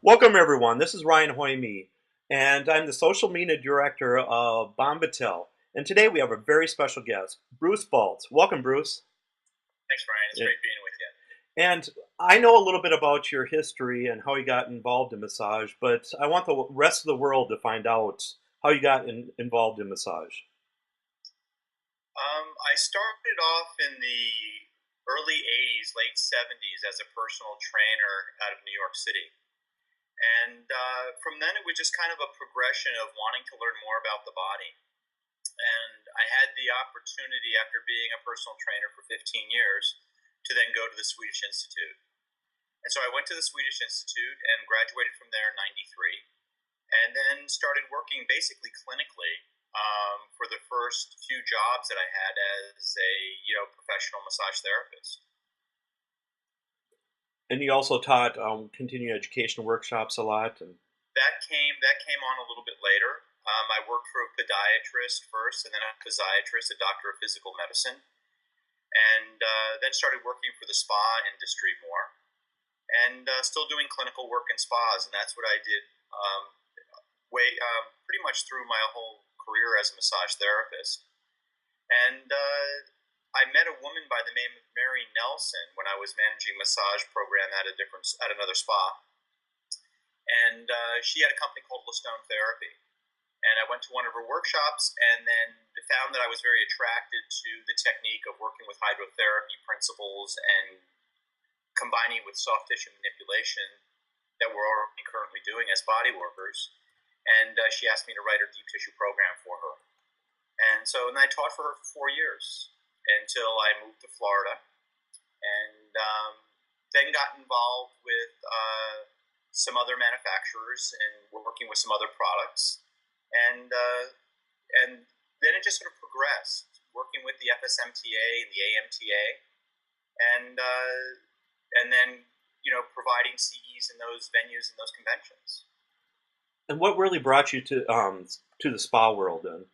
Welcome, everyone. This is Ryan Hoyme, and I'm the social media director of Bombatel. And today we have a very special guest, Bruce Baltz. Welcome, Bruce. Thanks, Ryan. It's Yeah. great being with you. And I know a little bit about your history and how you got involved in massage, but I want the rest of the world to find out how you got involved in massage. I started off in the early 80s, late 70s as a personal trainer out of New York City. And from then, it was just kind of a progression of wanting to learn more about the body. And I had the opportunity, after being a personal trainer for 15 years, to then go to the Swedish Institute. And so I went to the Swedish Institute and graduated from there in 93, and then started working basically clinically for the first few jobs that I had as a professional massage therapist. And you also taught continuing education workshops a lot. And That came on a little bit later. I worked for a podiatrist first, and then a physiatrist, a doctor of physical medicine, and then started working for the spa industry more, and still doing clinical work in spas, and that's what I did pretty much through my whole career as a massage therapist. And I met a woman by the name of Mary Nelson when I was managing a massage program at another spa, and she had a company called Stone Therapy. And I went to one of her workshops, and then found that I was very attracted to the technique of working with hydrotherapy principles and combining with soft tissue manipulation that we're already currently doing as body workers. And she asked me to write her deep tissue program for her. And I taught for her for 4 years until I moved to Florida, and then got involved with some other manufacturers and working with some other products. And then it just sort of progressed, working with the FSMTA and the AMTA, and then providing CEs in those venues and those conventions. what really brought you to the spa world then?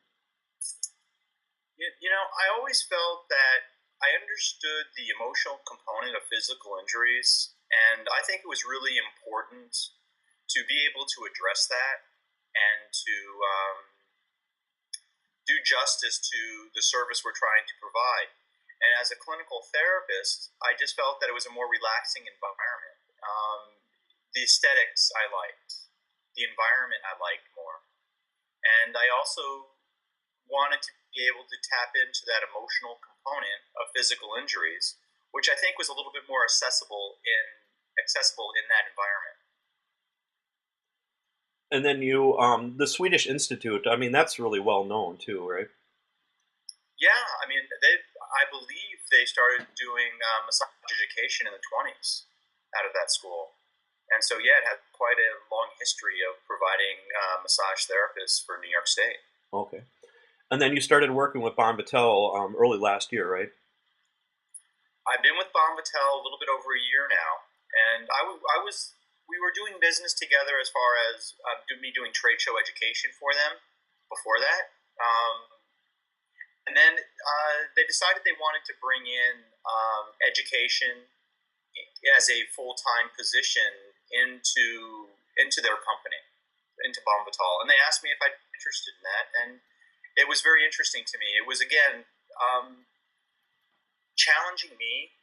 I always felt that I understood the emotional component of physical injuries, and I think it was really important to be able to address that and to do justice to the service we're trying to provide. And as a clinical therapist, I just felt that it was a more relaxing environment. The aesthetics I liked, the environment I liked more. And I also wanted to be able to tap into that emotional component of physical injuries, which I think was a little bit more accessible in that environment. And then the Swedish Institute. I mean, that's really well known too, right? Yeah, I mean, I believe they started doing massage education in the 20s out of that school. And so, yeah, it had quite a long history of providing massage therapists for New York State. Okay. And then you started working with Bombatel early last year, right? I've been with Bombatel a little bit over a year now, and we were doing business together as far as me doing trade show education for them before that. And then they decided they wanted to bring in education as a full-time position into their company, into Bombatal. And they asked me if I'd be interested in that, and it was very interesting to me. It was, again, challenging me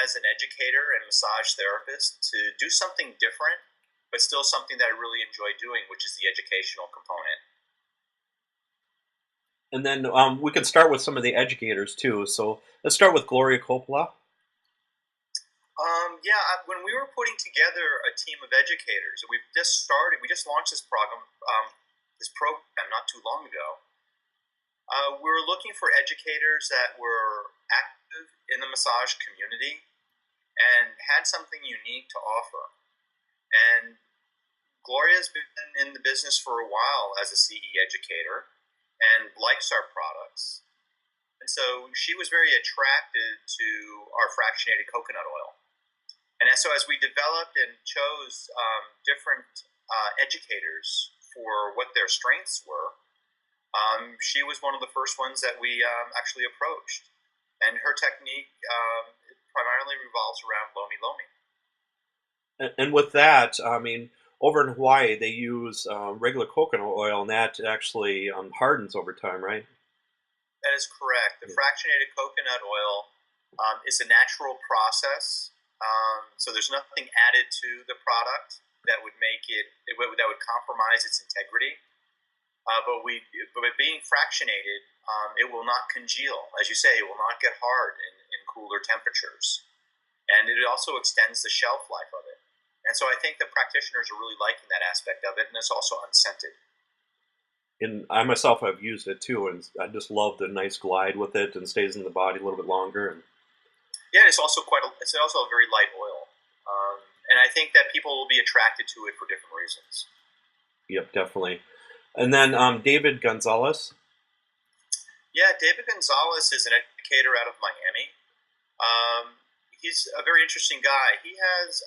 as an educator and massage therapist to do something different, but still something that I really enjoy doing, which is the educational component. And then we can start with some of the educators too. So let's start with Gloria Coppola. Yeah, when we were putting together a team of educators, we just launched this program not too long ago. We were looking for educators that were active in the massage community and had something unique to offer. And Gloria's been in the business for a while as a CE educator and likes our products. And so she was very attracted to our fractionated coconut oil. And so as we developed and chose different educators for what their strengths were, she was one of the first ones that we actually approached. And her technique primarily revolves around Lomi Lomi. And with that, I mean, over in Hawaii, they use regular coconut oil, and that actually hardens over time, right? That is correct. The Yeah. fractionated coconut oil is a natural process, so there's nothing added to the product that would make that would compromise its integrity. But being fractionated, it will not congeal, as you say. It will not get hard in cooler temperatures, and it also extends the shelf life of it. And so I think the practitioners are really liking that aspect of it, and it's also unscented. And I myself have used it too, and I just love the nice glide with it, and stays in the body a little bit longer. And Yeah, and it's also a very light oil, and I think that people will be attracted to it for different reasons. yep, definitely. And then David Gonzalez. Yeah, David Gonzalez is an educator out of Miami. He's a very interesting guy. He has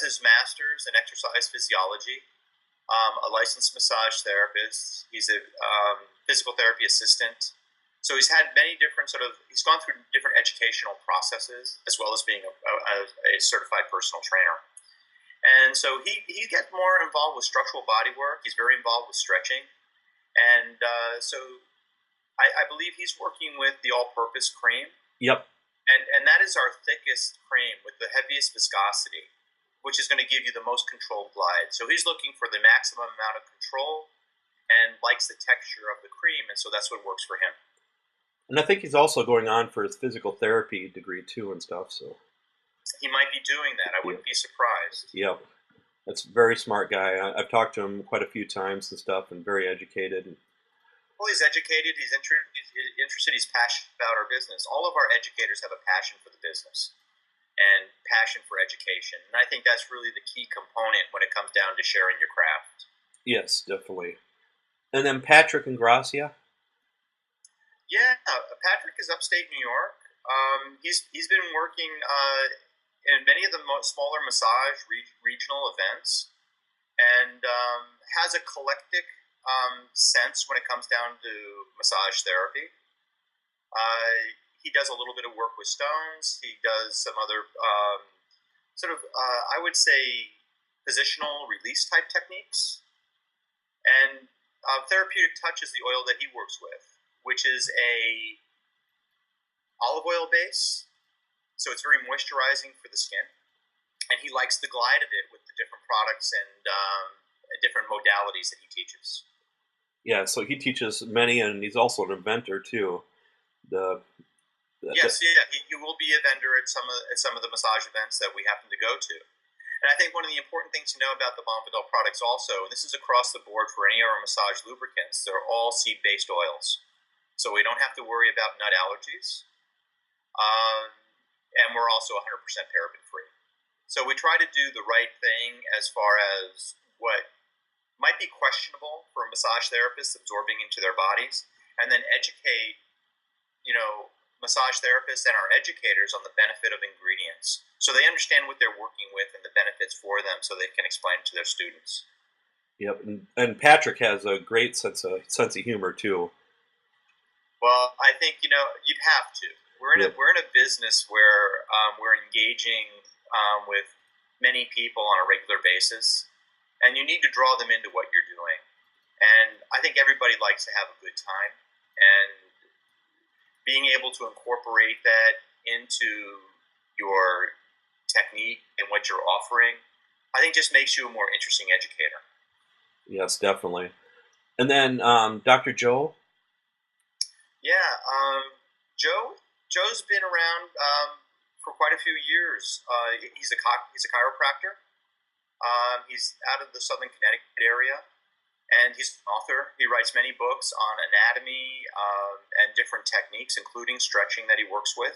his master's in exercise physiology, a licensed massage therapist. He's a physical therapy assistant. So he's gone through different educational processes as well as being a certified personal trainer. And so he gets more involved with structural body work. He's very involved with stretching. And so I believe he's working with the all-purpose cream. Yep. And that is our thickest cream with the heaviest viscosity, which is going to give you the most controlled glide. So he's looking for the maximum amount of control and likes the texture of the cream, and so that's what works for him. And I think he's also going on for his physical therapy degree too and stuff. So He might be doing that. I yeah, wouldn't be surprised. yep. That's a very smart guy. I've talked to him quite a few times and stuff, and very educated. Well, he's educated, he's interested, he's passionate about our business. All of our educators have a passion for the business and passion for education. And I think that's really the key component when it comes down to sharing your craft. Yes, definitely. And then Patrick and Gracia. Yeah, Patrick is upstate New York. He's been working in many of the smaller massage regional events, and has a eclectic sense when it comes down to massage therapy. He does a little bit of work with stones. He does some other I would say, positional release type techniques. And therapeutic touch is the oil that he works with, which is a olive oil base, so it's very moisturizing for the skin. And he likes the glide of it with the different products and different modalities that he teaches. Yeah, so he teaches many, and he's also an inventor too. The, Yes, yeah, he will be a vendor at some of the massage events that we happen to go to. And I think one of the important things to know about the Bombadil products also, and this is across the board for any of our massage lubricants, they're all seed-based oils. So we don't have to worry about nut allergies. And we're also 100% paraben-free. So we try to do the right thing as far as what might be questionable for massage therapists absorbing into their bodies, and then educate, massage therapists and our educators on the benefit of ingredients, so they understand what they're working with and the benefits for them, so they can explain it to their students. yep, and Patrick has a great sense of humor too. Well, I think you'd have to. Yep. We're in a business where we're engaging with many people on a regular basis, and you need to draw them into what you're doing. And I think everybody likes to have a good time, and being able to incorporate that into your technique and what you're offering, I think just makes you a more interesting educator. Yes, definitely. And then Dr. Joe. Yeah, Joe's been around for quite a few years. He's a chiropractor. He's out of the Southern Connecticut area, and he's an author. He writes many books on anatomy and different techniques, including stretching that he works with.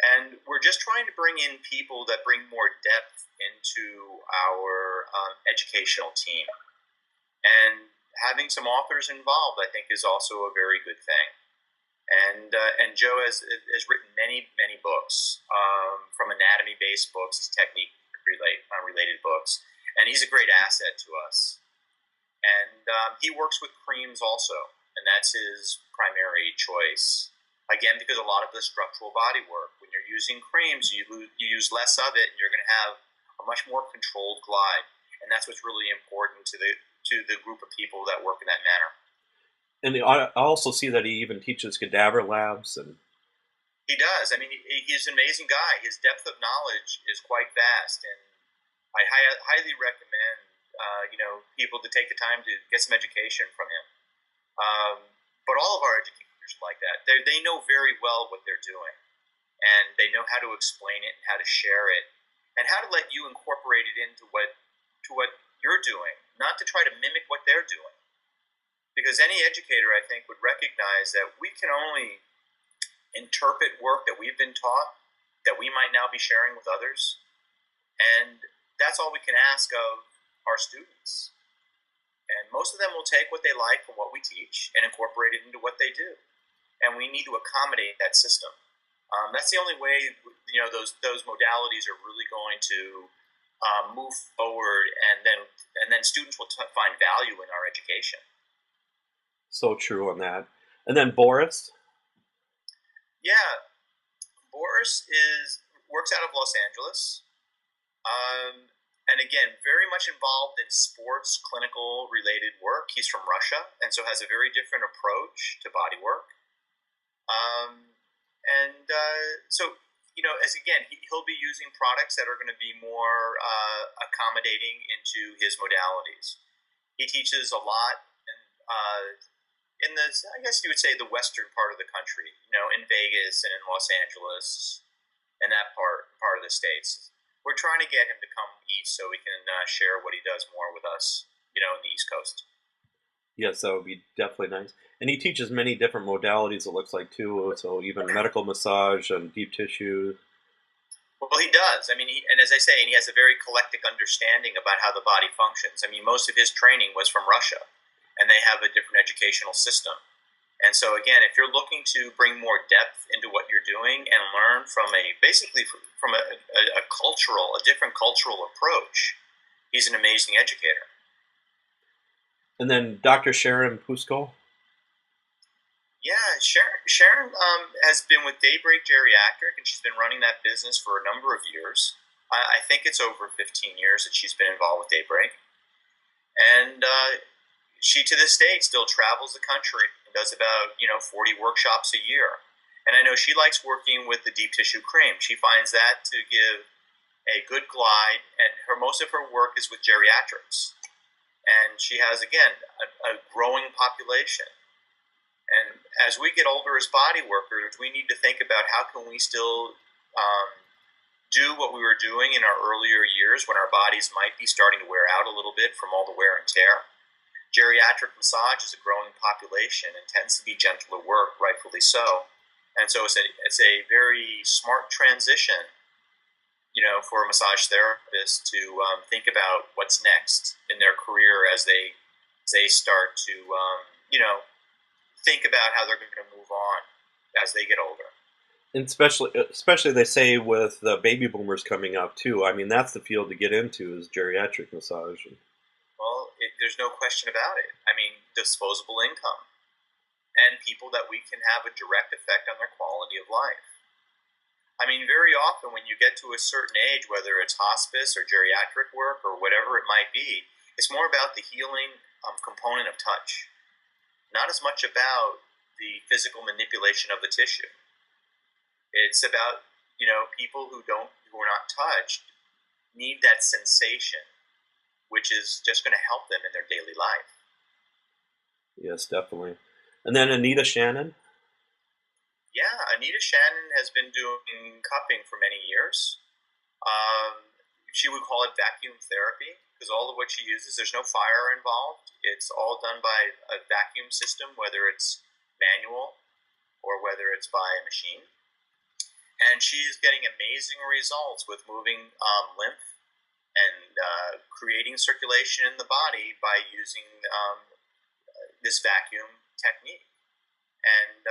And we're just trying to bring in people that bring more depth into our educational team. And having some authors involved, I think, is also a very good thing. And Joe has written many books, from anatomy-based books to technique-related books, and he's a great asset to us. And he works with creams also, and that's his primary choice. Again, because a lot of the structural body work, when you're using creams, you use less of it, and you're going to have a much more controlled glide. and that's what's really important to the group of people that work in that manner. And I also see that he even teaches cadaver labs and He does. I mean, he's an amazing guy. His depth of knowledge is quite vast, and I highly recommend people to take the time to get some education from him. Um, but all of our educators are like that. They know very well what they're doing, and they know how to explain it and how to share it, and how to let you incorporate it into what you're doing, not to try to mimic what they're doing. Because any educator, I think, would recognize that we can only interpret work that we've been taught that we might now be sharing with others, and that's all we can ask of our students. And most of them will take what they like from what we teach and incorporate it into what they do. And we need to accommodate that system. That's the only way those modalities are really going to move forward, and then students will find value in our education. so true on that. And then Boris, Yeah, Boris is works out of Los Angeles. And again, very much involved in sports clinical related work. He's from Russia, and so has a very different approach to body work. And so, as again, he'll be using products that are going to be more accommodating into his modalities. He teaches a lot in the, I guess you would say, the western part of the country, in Vegas and in Los Angeles and that part of the states. We're trying to get him to come east so we can share what he does more with us, in the East Coast. yes, that would be definitely nice. And he teaches many different modalities. It looks like too. So even medical massage and deep tissue. Well, he does. I mean, and as I say, and he has a very eclectic understanding about how the body functions. I mean, most of his training was from Russia, and they have a different educational system. And so, again, if you're looking to bring more depth into what you're doing and learn from basically from a different cultural approach, he's an amazing educator. And then Dr. Sharon Pusko. Yeah, Sharon has been with Daybreak Geriatric, and she's been running that business for a number of years. I think it's over 15 years that she's been involved with Daybreak. And she, to this day, still travels the country and does about 40 workshops a year. And I know she likes working with the deep tissue cream. She finds that to give a good glide, and most of her work is with geriatrics. And she has, again, a growing population. And as we get older as body workers, we need to think about how can we still do what we were doing in our earlier years when our bodies might be starting to wear out a little bit from all the wear and tear. Geriatric massage is a growing population and tends to be gentler work, rightfully so. And so it's a very smart transition, for a massage therapist to think about what's next in their career as they start to, think about how they're going to move on as they get older. And especially they say with the baby boomers coming up too. I mean, that's the field to get into is geriatric massage. Well, there's no question about it. I mean, disposable income and people that we can have a direct effect on their quality of life. I mean, very often when you get to a certain age, whether it's hospice or geriatric work or whatever it might be, it's more about the healing component of touch, not as much about the physical manipulation of the tissue. It's about, people who are not touched need that sensation, which is just going to help them in their daily life. Yes, definitely. And then Anita Shannon. Yeah, Anita Shannon has been doing cupping for many years. She would call it vacuum therapy because all of what she uses, there's no fire involved. It's all done by a vacuum system, whether it's manual or whether it's by a machine. And she's getting amazing results with moving lymph and creating circulation in the body by using this vacuum technique. And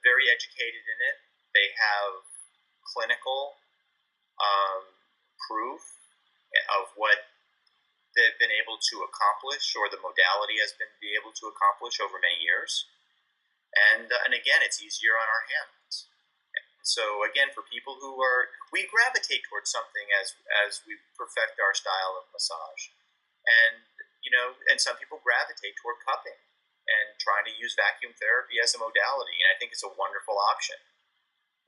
very educated in it. They have clinical proof of what they've been able to accomplish, or the modality has been able to accomplish over many years. And again, it's easier on our hands. So again, for people we gravitate towards something as we perfect our style of massage. And, and some people gravitate toward cupping and trying to use vacuum therapy as a modality. And I think it's a wonderful option.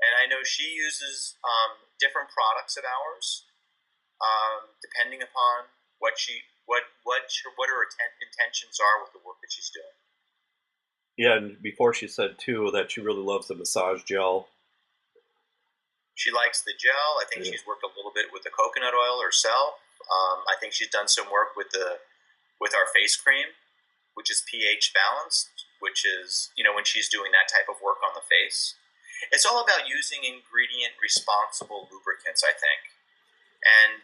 And I know she uses different products of ours, depending upon what her intentions are with the work that she's doing. Yeah, and before she said too that she really loves the massage gel. She likes the gel. I think Yeah. she's worked a little bit with the coconut oil herself. I think she's done some work with our face cream, which is pH balanced, which is when she's doing that type of work on the face. It's all about using ingredient responsible lubricants, I think. And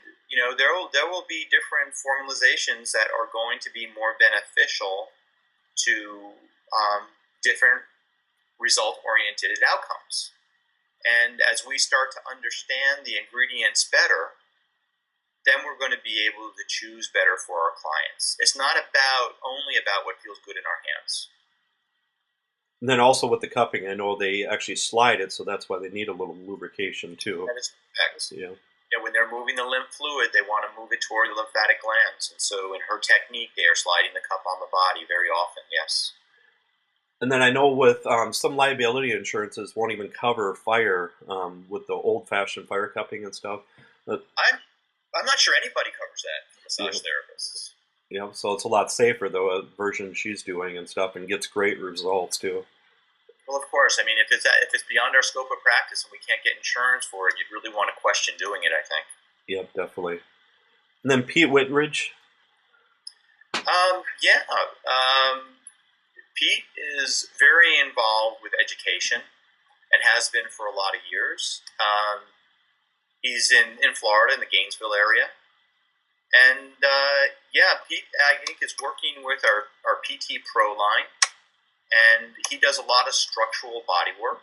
there will be different formulations that are going to be more beneficial to different result oriented outcomes. And as we start to understand the ingredients better, then we're going to be able to choose better for our clients. It's not only about what feels good in our hands. And then also with the cupping, I know they actually slide it, so that's why they need a little lubrication too. That is correct. Yeah. When they're moving the lymph fluid, they want to move it toward the lymphatic glands. And so in her technique, they are sliding the cup on the body very often, yes. And then I know with some liability insurances won't even cover fire with the old-fashioned fire cupping and stuff. But, I'm not sure anybody covers that, massage yeah, therapists. so it's a lot safer the version she's doing and stuff, and gets great results too. Well, of course. I mean, if it's beyond our scope of practice and we can't get insurance for it, you'd really want to question doing it, I think. Yep, definitely. And then Pete Whitridge. Yeah. Pete is very involved with education and has been for a lot of years. He's in Florida, in the Gainesville area. And Pete, I think, is working with our PT Pro line. And he does a lot of structural body work,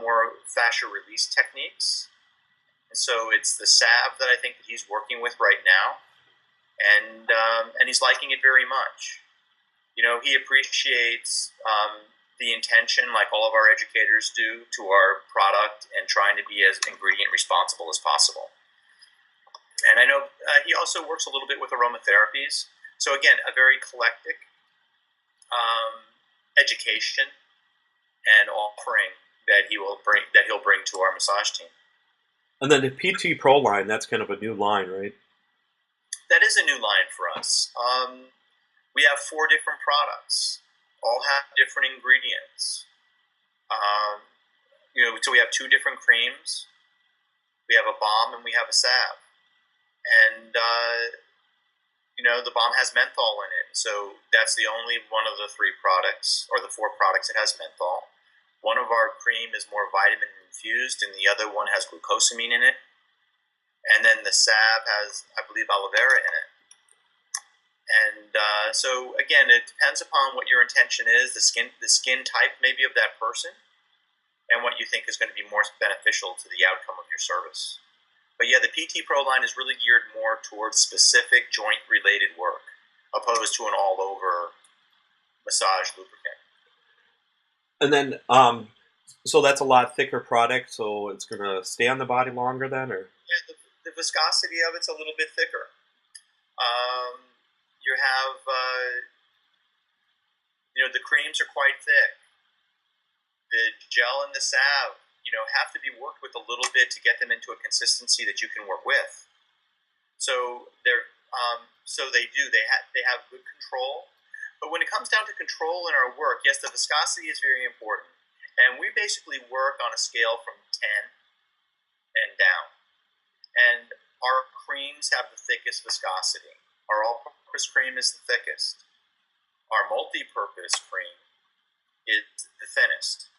more fascia release techniques. And so it's the salve that I think that he's working with right now. And he's liking it very much. He appreciates the intention, like all of our educators do, to our product and trying to be as ingredient responsible as possible. And I know he also works a little bit with aromatherapies. So again, a very eclectic education and offering that he'll bring to our massage team. And then the PT Pro line, that's kind of a new line, right? That is a new line for us. We have 4 different products, all have different ingredients. So we have 2 different creams. We have a balm and we have a salve. And the balm has menthol in it, so that's the only one of the 3 products, or the 4 products that has menthol. One of our cream is more vitamin infused, and the other one has glucosamine in it. And then the salve has, I believe, aloe vera in it. And so again, it depends upon what your intention is, the skin type maybe of that person, and what you think is going to be more beneficial to the outcome of your service. But yeah, the PT Pro line is really geared more towards specific joint-related work, opposed to an all-over massage lubricant. And then, so that's a lot thicker product, so it's going to stay on the body longer then, or? Yeah, the viscosity of it's a little bit thicker. You have, the creams are quite thick. The gel and the salve, have to be worked with a little bit to get them into a consistency that you can work with. So they do. They have good control. But when it comes down to control in our work, yes, the viscosity is very important. And we basically work on a scale from 10 and down. And our creams have the thickest viscosity. Our all-purpose cream is the thickest. Our multi-purpose cream is the thinnest,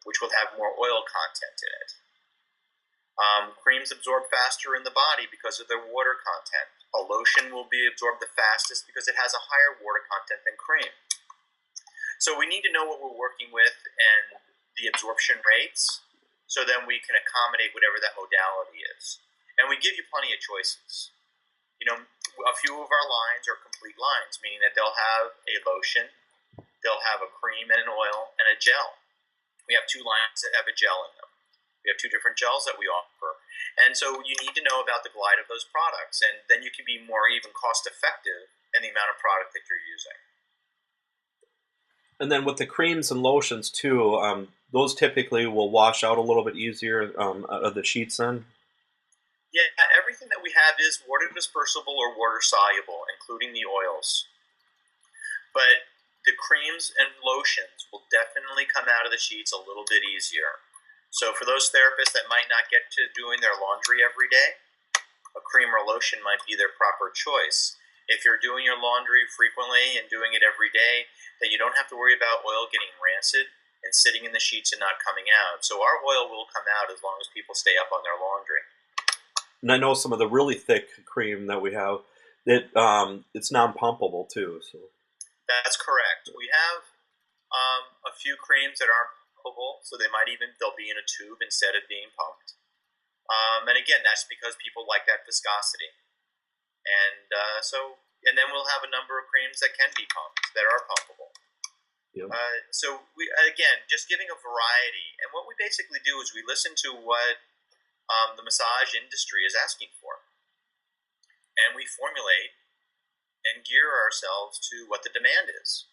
which will have more oil content in it. Creams absorb faster in the body because of their water content. A lotion will be absorbed the fastest because it has a higher water content than cream. So we need to know what we're working with and the absorption rates, so then we can accommodate whatever that modality is. And we give you plenty of choices. A few of our lines are complete lines, meaning that they'll have a lotion, they'll have a cream and an oil, and a gel. We have 2 lines that have a gel in them. We have 2 different gels that we offer. And so you need to know about the glide of those products, and then you can be more even cost effective in the amount of product that you're using. And then with the creams and lotions too, those typically will wash out a little bit easier out of the sheets then. Yeah, everything that we have is water dispersible or water soluble, including the oils. But the creams and lotions will definitely come out of the sheets a little bit easier. So for those therapists that might not get to doing their laundry every day, a cream or lotion might be their proper choice. If you're doing your laundry frequently and doing it every day, then you don't have to worry about oil getting rancid and sitting in the sheets and not coming out. So our oil will come out as long as people stay up on their laundry. And I know some of the really thick cream that we have, it's non-pumpable too. So That's correct. We have a few creams that aren't pumpable, so they'll be in a tube instead of being pumped. And again, that's because people like that viscosity. And then we'll have a number of creams that can be pumped, that are pumpable. yeah, So we again just giving a variety, and what we basically do is we listen to what the massage industry is asking for, and we formulate and gear ourselves to what the demand is.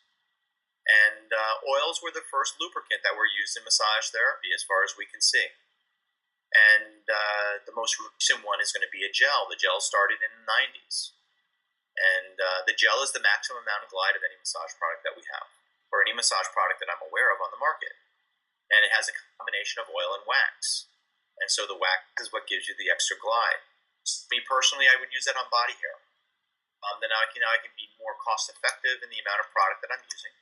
And oils were the first lubricant that were used in massage therapy, as far as we can see. And the most recent one is going to be a gel. The gel started in the 90s. And the gel is the maximum amount of glide of any massage product that we have, or any massage product that I'm aware of on the market. And it has a combination of oil and wax. And so the wax is what gives you the extra glide. Me personally, I would use that on body hair. Then I can be more cost effective in the amount of product that I'm using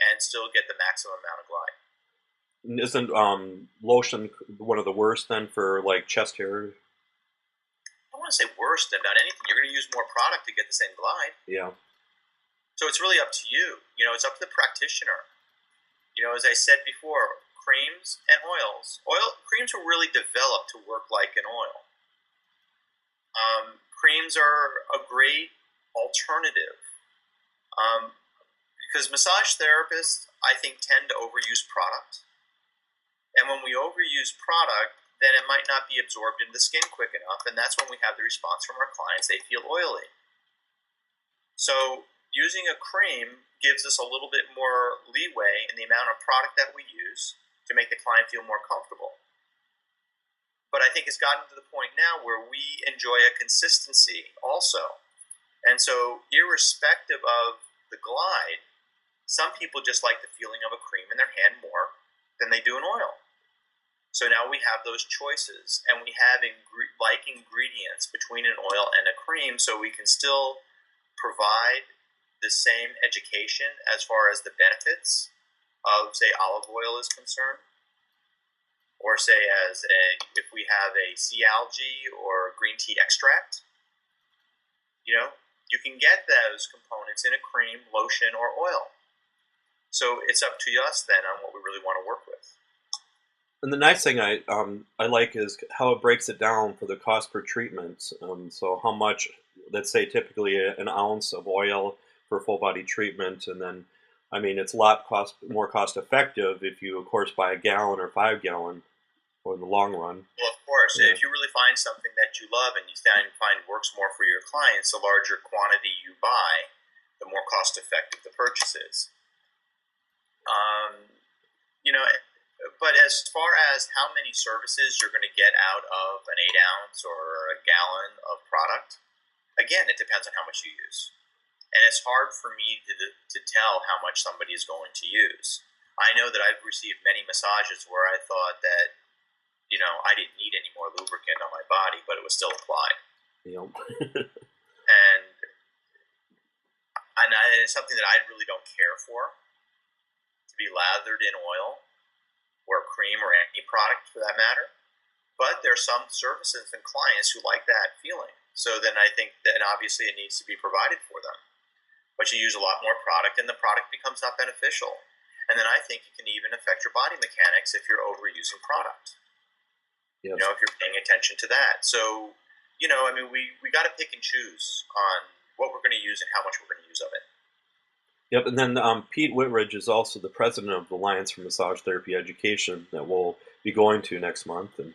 and still get the maximum amount of glide. isn't lotion one of the worst then for like chest hair? I don't want to say worse than about anything. You're going to use more product to get the same glide. Yeah, So it's really up to you. It's up to the practitioner. As I said before, creams and oils. Creams were really developed to work like an oil. Creams are a great alternative because massage therapists, I think, tend to overuse product. And when we overuse product, then it might not be absorbed into the skin quick enough, and that's when we have the response from our clients. They feel oily. So using a cream gives us a little bit more leeway in the amount of product that we use to make the client feel more comfortable. But I think it's gotten to the point now where we enjoy a consistency also. And so irrespective of the glide, some people just like the feeling of a cream in their hand more than they do an oil. So now we have those choices, and we have like ingredients between an oil and a cream, so we can still provide the same education as far as the benefits of, say, olive oil is concerned, or say if we have a sea algae or green tea extract. You can get those components in a cream, lotion, or oil. So it's up to us then on what we really want to work with. and the nice thing I like is how it breaks it down for the cost per treatment. So how much, let's say typically an ounce of oil for full body treatment, and then I mean it's a lot more cost effective if you of course buy a gallon or 5 gallon, or in the long run. Well, of course, Yeah. if you really find something that you love and you find works more for your clients, the larger quantity you buy, the more cost effective the purchase is. Um, you know, but as far as how many services you're going to get out of an 8 ounce or a gallon of product, again, it depends on how much you use. And it's hard for me to tell how much somebody is going to use. I know that I've received many massages where I thought that, I didn't need any more lubricant on my body, but it was still applied. You know, And, and it's something that I really don't care for, to be lathered in oil or cream or any product for that matter. But there's some services and clients who like that feeling. So then I think that obviously it needs to be provided for them. But you use a lot more product and the product becomes not beneficial. And then I think it can even affect your body mechanics if you're overusing product. yes. If you're paying attention to that. So, we got to pick and choose on what we're going to use and how much we're going to use of it. Yep, and then Pete Whitridge is also the president of the Alliance for Massage Therapy Education that we'll be going to next month. And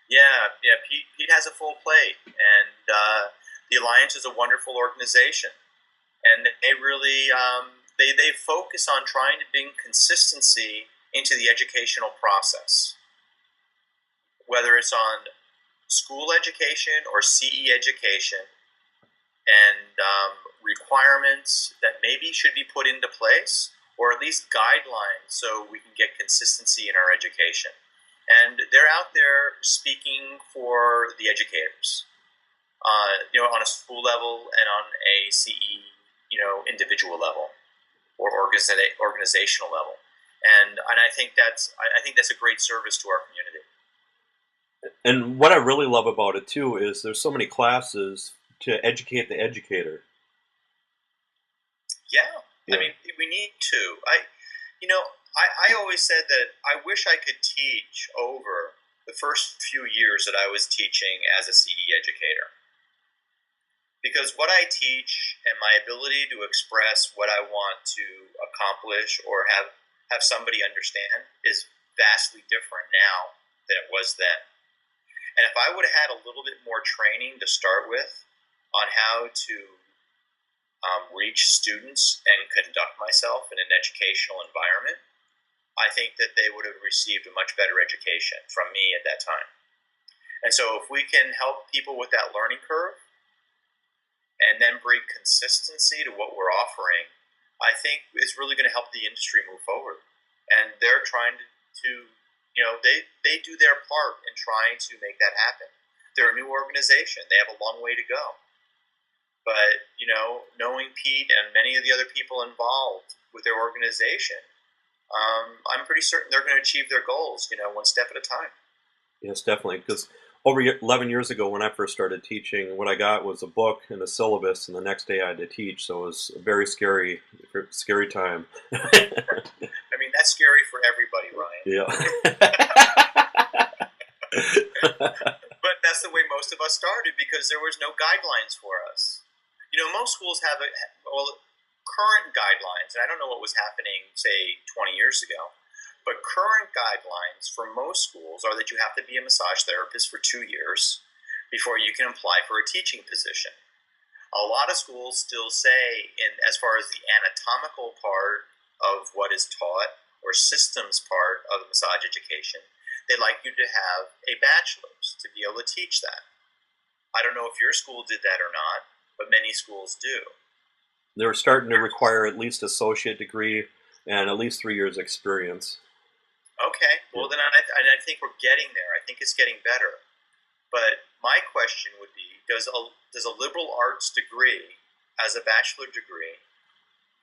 Yeah, yeah. Pete has a full plate, and the Alliance is a wonderful organization, and they really they focus on trying to bring consistency into the educational process, whether it's on school education or CE education, and requirements that maybe should be put into place, or at least guidelines so we can get consistency in our education. And they're out there speaking for the educators, on a school level and on a CE, individual level or organizational level. And I think that's a great service to our community. And what I really love about it too is there's so many classes to educate the educator. Yeah, I Yeah. mean, we need to. I always said that I wish I could teach over the first few years that I was teaching as a CE educator, because what I teach and my ability to express what I want to accomplish or have somebody understand is vastly different now than it was then. And if I would have had a little bit more training to start with on how to reach students and conduct myself in an educational environment, I think that they would have received a much better education from me at that time. And so if we can help people with that learning curve and then bring consistency to what we're offering, I think it's really going to help the industry move forward. And they're trying to they do their part in trying to make that happen. They're a new organization. They have a long way to go. But, knowing Pete and many of the other people involved with their organization, I'm pretty certain they're going to achieve their goals, one step at a time. Yes, definitely. Because over 11 years ago, when I first started teaching, what I got was a book and a syllabus, and the next day I had to teach. So it was a very scary, scary time. I mean, that's scary for everybody, Ryan. Yeah. But that's the way most of us started because there was no guidelines for us. Most schools have current guidelines, and I don't know what was happening, say, 20 years ago, but current guidelines for most schools are that you have to be a massage therapist for 2 years before you can apply for a teaching position. A lot of schools still say, as far as the anatomical part of what is taught or systems part of the massage education, they like you to have a bachelor's to be able to teach that. I don't know if your school did that or not, but many schools do. They're starting to require at least associate degree and at least 3 years experience. Okay, Yeah. well then I think we're getting there. I think it's getting better. But my question would be, does a liberal arts degree as a bachelor degree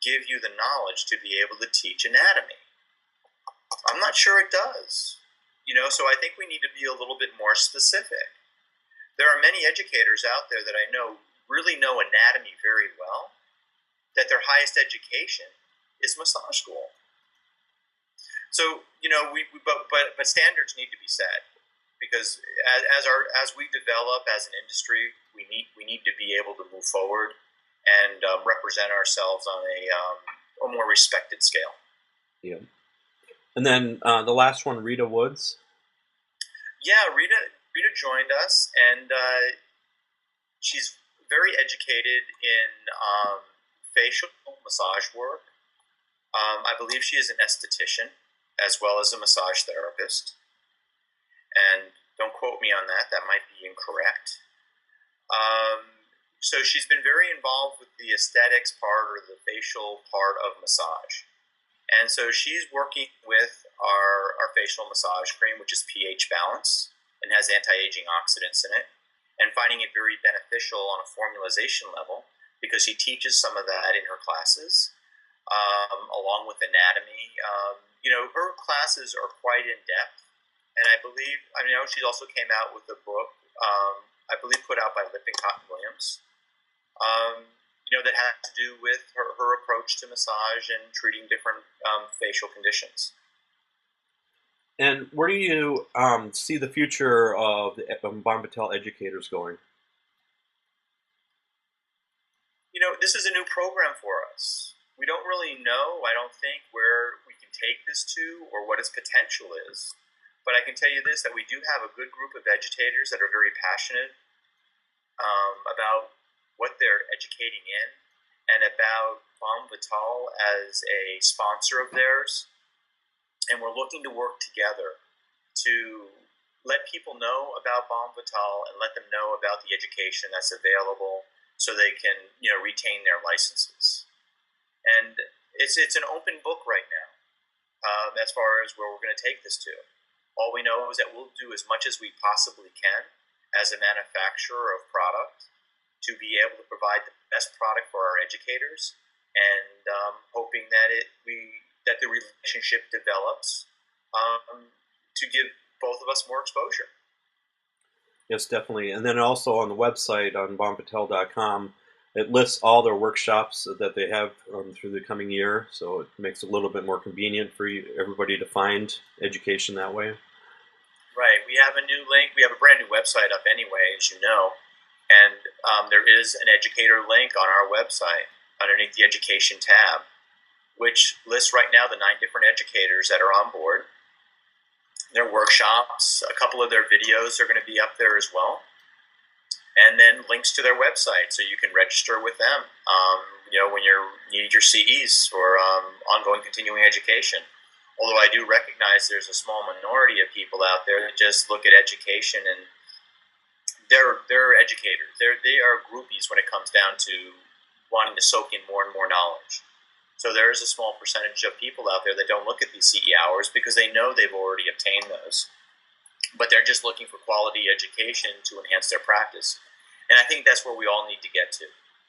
give you the knowledge to be able to teach anatomy? I'm not sure it does. So I think we need to be a little bit more specific. There are many educators out there that I know really know anatomy very well, that their highest education is massage school. So but standards need to be set, because as we develop as an industry, we need to be able to move forward and represent ourselves on a more respected scale. Yeah. And then the last one, Rita Woods. Yeah, Rita joined us, and she's very educated in facial massage work. I believe she is an esthetician as well as a massage therapist. And don't quote me on that. That might be incorrect. So she's been very involved with the aesthetics part or the facial part of massage. And so she's working with our facial massage cream, which is pH Baltz and has anti-aging oxidants in it, and finding it very beneficial on a formulation level because she teaches some of that in her classes, along with anatomy. Her classes are quite in depth, and I know she also came out with a book, I believe put out by Lippincott and Williams, that had to do with her approach to massage and treating different facial conditions. And where do you see the future of the environmental educators going? This is a new program for us. We don't really know, I don't think, where we can take this to or what its potential is. But I can tell you this, that we do have a good group of educators that are very passionate about what they're educating in and about Balm Vital as a sponsor of theirs. And we're looking to work together to let people know about Balm Vital and let them know about the education that's available so they can, retain their licenses. And it's an open book right now as far as where we're going to take this to. All we know is that we'll do as much as we possibly can as a manufacturer of product to be able to provide the best product for our educators, and hoping that that the relationship develops to give both of us more exposure. Yes, definitely. And then also on the website on bombpatel.com, it lists all their workshops that they have through the coming year, so it makes it a little bit more convenient for everybody to find education that way. Right. We have a new link. We have a brand new website up anyway, as you know, and there is an educator link on our website underneath the education tab, which lists right now the 9 different educators that are on board, their workshops. A couple of their videos are going to be up there as well, and then links to their website so you can register with them when you need your CEs for ongoing continuing education. Although I do recognize there's a small minority of people out there that just look at education and they're educators. They are groupies when it comes down to wanting to soak in more and more knowledge. So there is a small percentage of people out there that don't look at these CE hours because they know they've already obtained those. But they're just looking for quality education to enhance their practice. And I think that's where we all need to get to.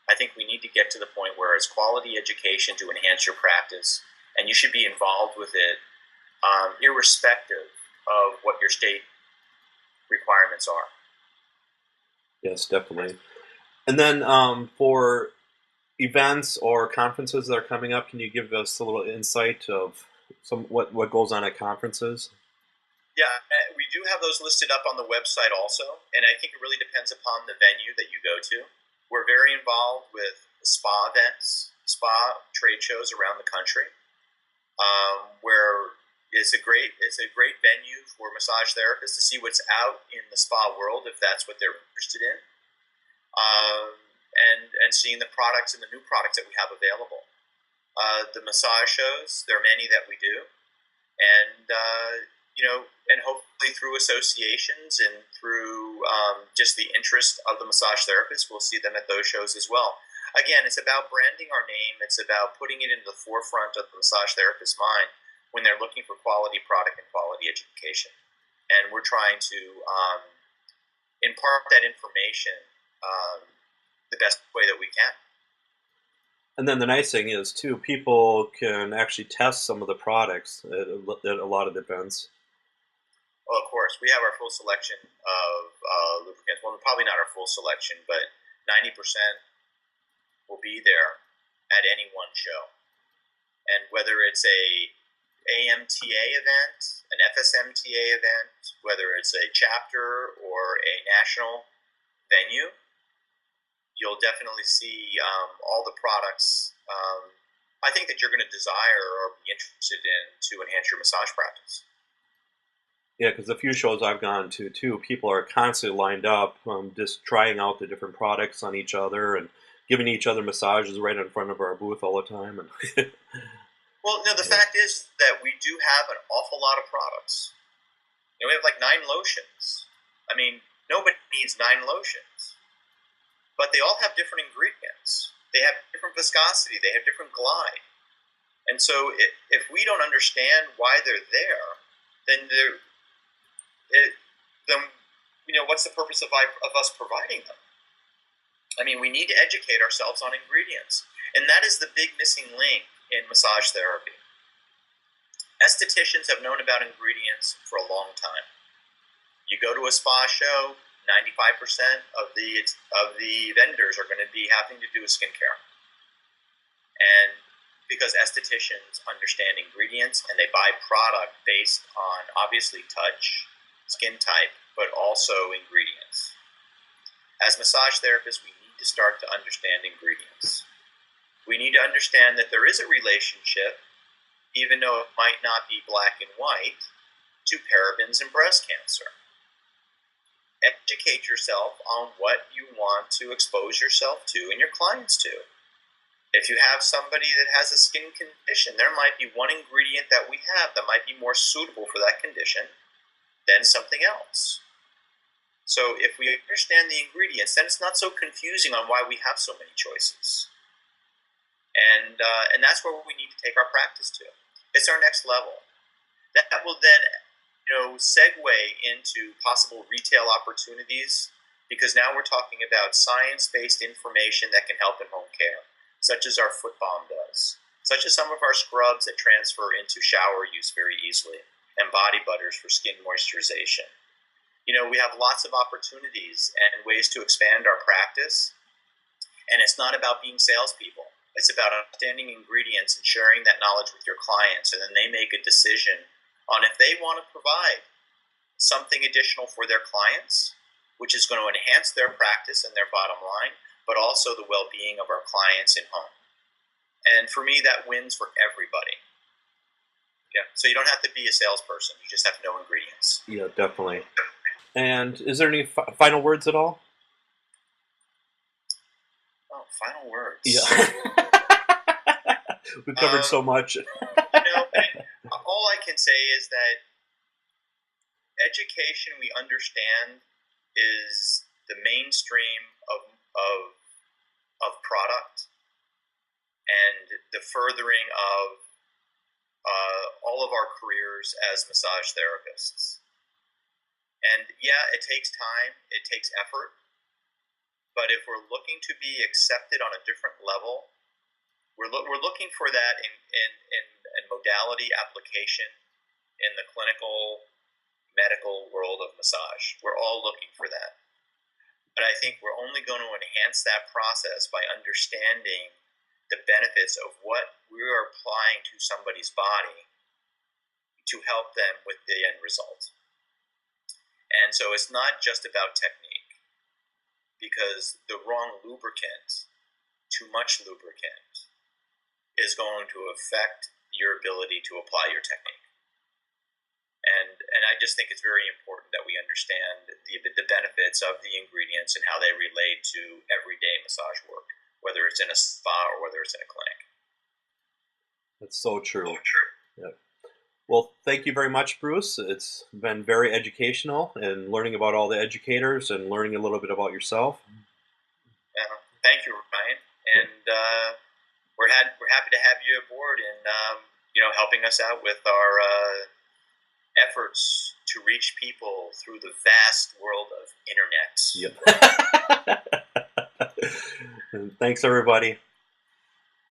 I think we need to get to the point where it's quality education to enhance your practice, and you should be involved with it irrespective of what your state requirements are. Yes, definitely. And then for events or conferences that are coming up, can you give us a little insight of what goes on at conferences? Yeah, we do have those listed up on the website also, and I think it really depends upon the venue that you go to. We're very involved with spa events, spa trade shows around the country, where it's a great venue for massage therapists to see what's out in the spa world if that's what they're interested in, and seeing the products and the new products that we have available. The massage shows, there are many that we do, and and hopefully through associations and through just the interest of the massage therapists, we'll see them at those shows as well. Again, it's about branding our name. It's about putting it into the forefront of the massage therapist's mind when they're looking for quality product and quality education. And we're trying to impart that information the best way that we can. And then the nice thing is, too, people can actually test some of the products at a lot of the events. Well, of course, we have our full selection of lubricants. Well, probably not our full selection, but 90% will be there at any one show. And whether it's a AMTA event, an FSMTA event, whether it's a chapter or a national venue, you'll definitely see all the products I think that you're going to desire or be interested in to enhance your massage practice. Yeah, because the few shows I've gone to, too, people are constantly lined up, just trying out the different products on each other and giving each other massages right in front of our booth all the time. And well, the fact is that we do have an awful lot of products. We have like 9 lotions. I mean, nobody needs 9 lotions. But they all have different ingredients. They have different viscosity. They have different glide. And so if we don't understand why they're there, then what's the purpose of us providing them? I mean, we need to educate ourselves on ingredients. And that is the big missing link in massage therapy. Estheticians have known about ingredients for a long time. You go to a spa show, 95% of the vendors are going to be having to do with skincare. And because estheticians understand ingredients and they buy product based on obviously touch, skin type, but also ingredients. As massage therapists, we need to start to understand ingredients. We need to understand that there is a relationship, even though it might not be black and white, to parabens and breast cancer. Educate yourself on what you want to expose yourself to and your clients to. If you have somebody that has a skin condition, there might be one ingredient that we have that might be more suitable for that condition than something else. So if we understand the ingredients, then it's not so confusing on why we have so many choices. And that's where we need to take our practice to. It's our next level. That will then, segue into possible retail opportunities, because now we're talking about science-based information that can help in home care, such as our foot balm does, such as some of our scrubs that transfer into shower use very easily, and body butters for skin moisturization. We have lots of opportunities and ways to expand our practice, and it's not about being salespeople. It's about understanding ingredients and sharing that knowledge with your clients, and then they make a decision on if they want to provide something additional for their clients, which is going to enhance their practice and their bottom line, but also the well-being of our clients in home. And for me, that wins for everybody. Yeah. So you don't have to be a salesperson. You just have to know ingredients. Yeah, definitely. And is there any final words at all? Oh, final words. Yeah. We've covered so much. All I can say is that education, we understand, is the mainstream of product and the furthering of all of our careers as massage therapists. And yeah, it takes time, it takes effort, but if we're looking to be accepted on a different level, we're looking for that in modality application in the clinical medical world of massage. We're all looking for that. But I think we're only going to enhance that process by understanding the benefits of what we're applying to somebody's body to help them with the end result. And so it's not just about technique, because the wrong lubricant, too much lubricant, is going to affect your ability to apply your technique. And I just think it's very important that we understand the benefits of the ingredients and how they relate to everyday massage work, whether it's in a spa or whether it's in a clinic. That's so true. Yeah. Well, thank you very much, Bruce. It's been very educational, and learning about all the educators and learning a little bit about yourself. Thank you, Ryan. And we're happy to have you aboard and helping us out with our efforts to reach people through the vast world of internet. Yep. And thanks, everybody.